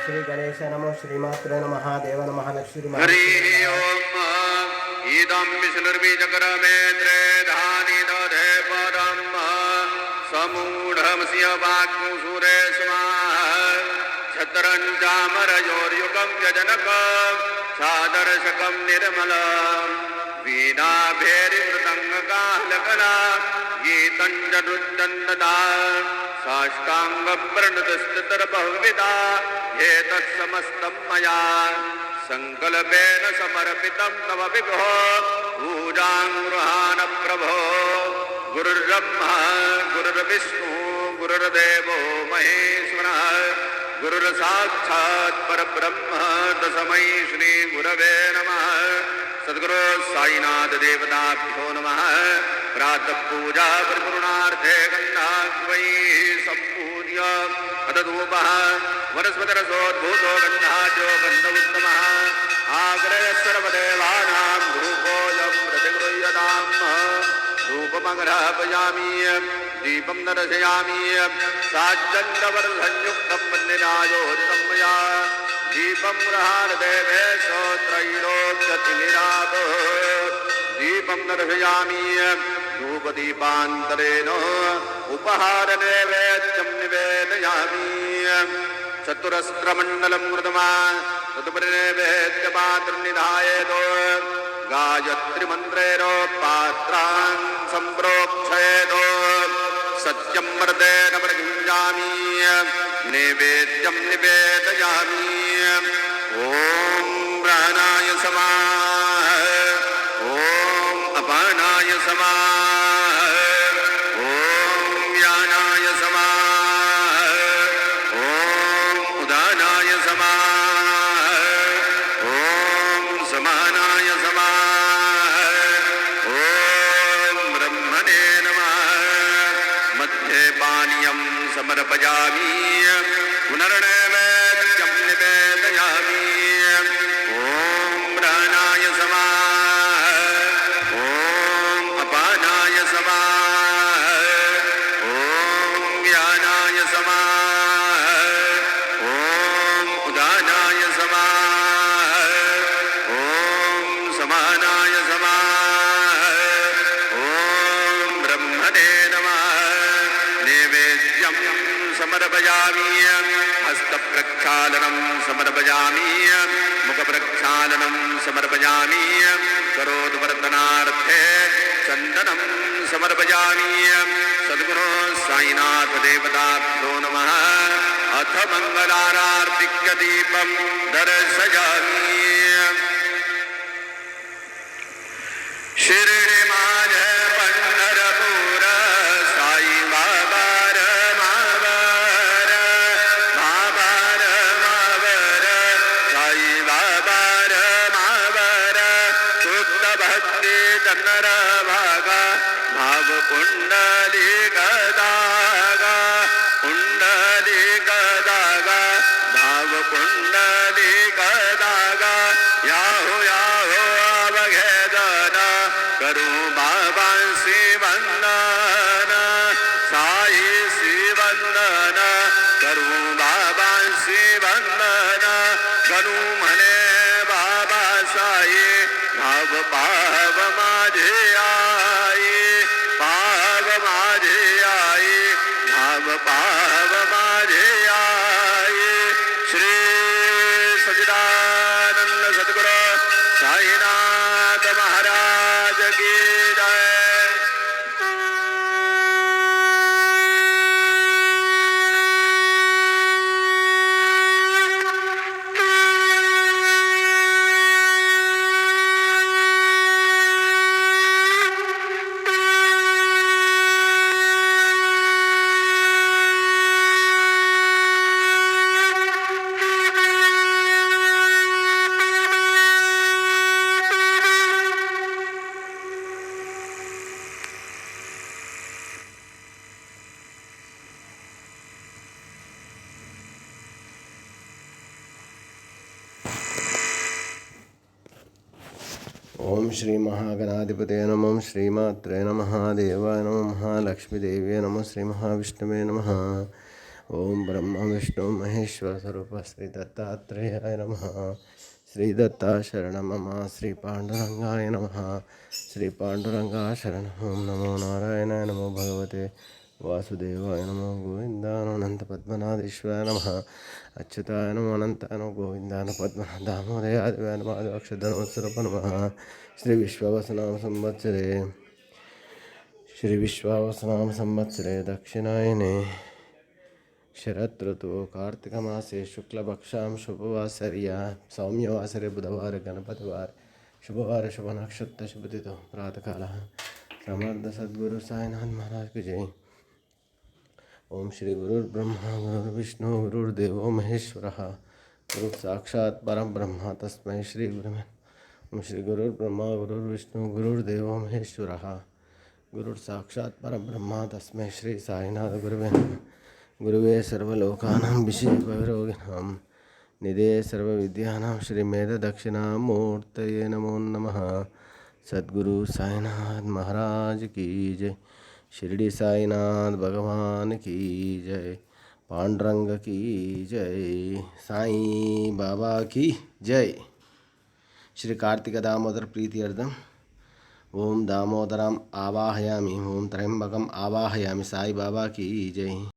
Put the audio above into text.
श्री गणेश नमो श्रीमात्रे नमः देव नमः लक्ष्मी हरि ओम इदं विष्णुर्बीजकरमेत्रे धानि दधे पदं समूढमस्य वाक्मुसूरे स्माः छत्रं चामरयोर्युगं यजनकं सादर्शकं निर्मलं वीणाभेरिमृदङ्गकालकला गीतं जनुद्दन्ददा साष्टाङ्गप्रणतस्तुतिर्बहुविधा एतत्समस्तं मया संकल्पेन समर्पितं तव विभो पूजां गृहाण प्रभो गुरुर्ब्रह्मा गुरुर्विष्णु गुरुर्देवो महेश्वरः गुरुर्साक्षात् परब्रह्म तस्मै श्री गुरवे नमः। सद्गुरु साईनाथ देवताभ्यो नमः। प्रातः पूजा परिपूर्णार्थे गन्धाग्वै सम्पूज्य अदधूपः वनस्पतिरसोद्भूतो गन्धाद्यो गन्ध उत्तमः आग्रह सर्वदेवानां धूपोऽयं प्रतिगृह्यताम्। धूपमग्रापयामि दीपं दर्शयामि साज्जन्यवर्धन्युक्तं वन्यनायोजितं मया दीपं गृहाणदेवेशो त्रैलोक्यतिमिरापो दीपं दर्शयामि धूपदीपान्तरेण उपहारनैवेद्यं निवेदयामि। चतुरस्रमण्डलं कृत्वा तदुपरिनैवेद्यपात्रनिधायेतो गायत्रीमन्त्रेण पात्रान् सम्प्रोक्षयेतो सत्यं मर्देन प्रयुञ्जामि नैवेद्यं निवेदयामि। ॐ प्राणाय समाः ॐ अपानाय समाः ॐ यानाय समाः ॐ उदानाय समाः ॐ समानाय समाः ॐ ब्रह्मणे नमः। मध्ये पानीयं समर्पयामि पुनर्नैवेद्यं निवेदयामि। ॐ प्राणाय समाः ॐ अपानाय समाः ॐ ज्ञानाय समाः ॐ उदानाय समाः ॐ समानाय समाः ॐ ब्रह्मणे नमः। नैवेद्यं समर्पयामि हस्तप्रक्षालनं समर्पयामि मुखप्रक्षालनं समर्पयामि करोद्वर्तनार्थे चन्दनं समर्पयामि। सद्गुरो साईनाथ देवताभ्यो नमः। अथ मङ्गलारार्तिक्य दीपं दर्शयामि। शिरडी माझे पंढरपूर साई बाबा मावर मावर मावर साई बाबा मावर शुद्ध भक्ती चंद्र भागा भाव कुंडली गदागा कुंडली गदागा भाव कुंडली गदागा याहो याहो अवघेदना करू बाबांशी वंदन साई श्री वंदन करू बाबांशी वंदन करू म्हणे बाबा साई भाव पाव माझे आई पाव माझे आई भाव पाव माझे आई। श्री सच्चिदानंद सद्गुरु साईनाथ महाराज की जय। ओम श्री महागणाधिपतये नमः श्रीमात्रे नमः देवाय नमः लक्ष्मीदेव्यै नमः श्री महाविष्णवे नमः। ओम ब्रह्मा विष्णु महेश्वर स्वरूप श्री दत्तात्रेयाय नमः। श्री दत्ता शरण मम। श्री पांडुरंगाय नमः। श्री पांडुरंगा शरण। ओम नमो नारायणाय नमो भगवते वासुदेवाय नमो गोविंदानंत पद्मनाभीश्वराय नमः। अच्युताय नमो अनंताय नमो गोविंदान पद्मनाभ दामोदराय नमः। अक्षधनोत्सव नमः। श्री विश्वावसनाम संवत्सरे दक्षिणायने शरद ऋतु कार्तिक मासे शुक्लपक्षां शुभवासर्या सौम्यवासरे बुधवार गणपतिवार शुभवार शुभ नक्षत्र शुभतिथो प्रातःकाल समर्थ सद्गुरु साईनाथ महाराज की जय। ओम श्री गुरुर्ब्रह्मा गुरुर्विष्णु गुरुर्देवो महेश्वरः गुरु साक्षात् परम ब्रह्म तस्मै श्री गुरुवे। ओम श्री गुरुर्ब्रह्मा गुरुर्विष्णु गुरुर्देवो महेश्वरः गुरु साक्षात् परम ब्रह्म तस्मै श्री साईनाथ गुरुवे नमः। गुरुवे सर्वलोकानां विषयभैरोगिणां निधे सर्वविद्यानां श्रीमेधदक्षिणामूर्तये नमो नमः। सद्गुरु साईनाथ महाराज की जय। शिरडी साईनाथ भगवान की जय। पांडुरंग की जय। साईं बाबा की जय। श्री कार्तिक दामोदर प्रीत्यर्थम ओम दामोदरम आवाहयामि। ओम त्र्यंबकम आवाहयामि। साई बाबा की जय।